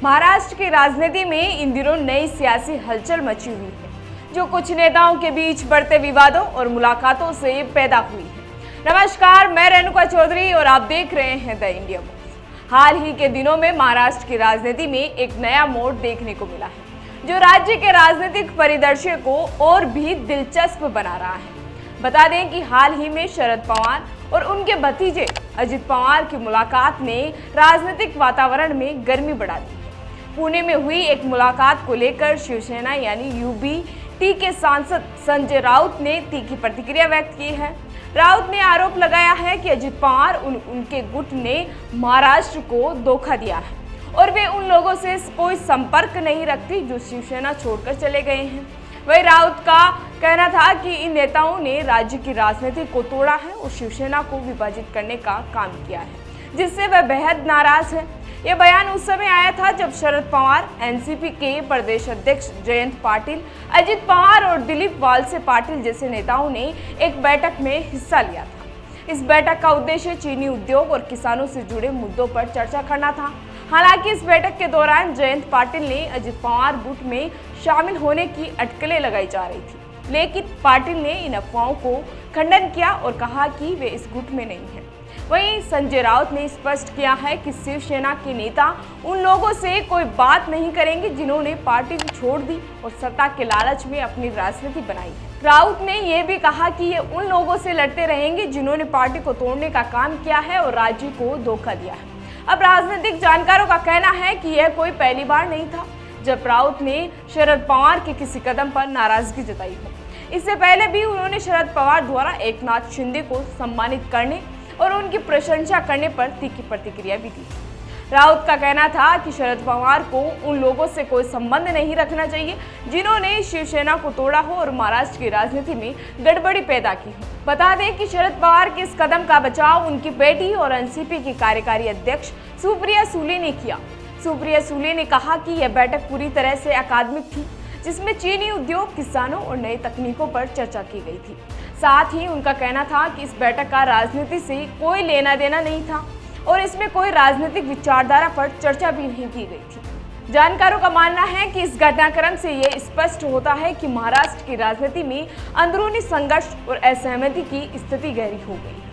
महाराष्ट्र की राजनीति में इन दिनों नई सियासी हलचल मची हुई है, जो कुछ नेताओं के बीच बढ़ते विवादों और मुलाकातों से पैदा हुई है। नमस्कार, मैं रेणुका चौधरी और आप देख रहे हैं द इंडिया मूव। हाल ही के दिनों में महाराष्ट्र की राजनीति में एक नया मोड़ देखने को मिला है, जो राज्य के राजनीतिक परिदृश्य को और भी दिलचस्प बना रहा है। बता दें कि हाल ही में शरद पवार और उनके भतीजे अजित पवार की मुलाकात ने राजनीतिक वातावरण में गर्मी बढ़ा दी है। पुणे में हुई एक मुलाकात को लेकर शिवसेना यानी यूबीटी के सांसद संजय राउत ने तीखी प्रतिक्रिया व्यक्त की है। राउत ने आरोप लगाया है कि अजित पवार उनके गुट ने महाराष्ट्र को धोखा दिया है और वे उन लोगों से कोई संपर्क नहीं रखती जो शिवसेना छोड़कर चले गए हैं। वही राउत का कहना था कि इन नेताओं ने राज्य की राजनीति को तोड़ा है और शिवसेना को विभाजित करने का काम किया है, जिससे वह बेहद नाराज है। यह बयान उस समय आया था जब शरद पवार, एनसीपी के प्रदेश अध्यक्ष जयंत पाटिल, अजित पवार और दिलीप वालसे पाटिल जैसे नेताओं ने एक बैठक में हिस्सा लिया था। इस बैठक का उद्देश्य चीनी उद्योग और किसानों से जुड़े मुद्दों पर चर्चा करना था। हालांकि इस बैठक के दौरान जयंत पाटिल ने अजित पवार गुट में शामिल होने की अटकलें लगाई जा रही थी, लेकिन पाटिल ने इन अफवाहों को खंडन किया और कहा कि वे इस गुट में नहीं हैं। वहीं संजय राउत ने स्पष्ट किया है कि शिवसेना के नेता उन लोगों से कोई बात नहीं करेंगे जिन्होंने पार्टी छोड़ दी और सत्ता के लालच में अपनी राजनीति बनाई है। राउत ने यह भी कहा कि ये उन लोगों से लड़ते रहेंगे जिन्होंने पार्टी को तोड़ने का काम किया है और राज्य को धोखा दिया है। अब राजनीतिक जानकारों का कहना है कि यह कोई पहली बार नहीं था जब राउत ने शरद पवार के किसी कदम पर नाराजगी जताई हो। इससे पहले भी उन्होंने शरद पवार द्वारा एकनाथ शिंदे को सम्मानित करने और उनकी प्रशंसा करने पर तीखी प्रतिक्रिया भी दी। राउत का कहना था कि शरद पवार को उन लोगों से कोई संबंध नहीं रखना चाहिए जिन्होंने शिवसेना को तोड़ा हो और महाराष्ट्र की राजनीति में गड़बड़ी पैदा की हो। बता दें कि शरद पवार के इस कदम का बचाव उनकी बेटी और एनसीपी की कार्यकारी अध्यक्ष सुप्रिया सुले ने किया। सुप्रिया सुले ने कहा कि यह बैठक पूरी तरह से अकादमिक थी, जिसमें चीनी उद्योग, किसानों और नई तकनीकों पर चर्चा की गई थी। साथ ही उनका कहना था कि इस बैठक का राजनीति से कोई लेना देना नहीं था और इसमें कोई राजनीतिक विचारधारा पर चर्चा भी नहीं की गई थी। जानकारों का मानना है कि इस घटनाक्रम से ये स्पष्ट होता है कि महाराष्ट्र की राजनीति में अंदरूनी संघर्ष और असहमति की स्थिति गहरी हो गई है।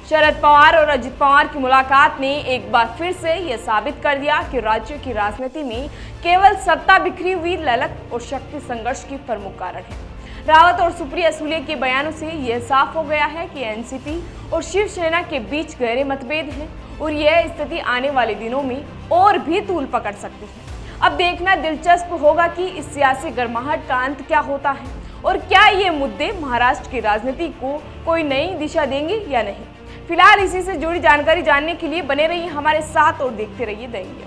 शरद पवार और अजित पवार की मुलाकात ने एक बार फिर से यह साबित कर दिया कि राज्य की राजनीति में केवल सत्ता बिखरी हुई ललक और शक्ति संघर्ष की प्रमुख कारण है। रावत और सुप्रिया सुले के बयानों से यह साफ हो गया है कि एनसीपी और शिवसेना के बीच गहरे मतभेद हैं और यह स्थिति आने वाले दिनों में और भी तूल पकड़ सकती है। अब देखना दिलचस्प होगा कि इस सियासी गर्माहट का अंत क्या होता है और क्या ये मुद्दे महाराष्ट्र की राजनीति को कोई नई दिशा देंगे या नहीं। फिलहाल इसी से जुड़ी जानकारी जानने के लिए बने रहिए हमारे साथ और देखते रहिए द इंडिया।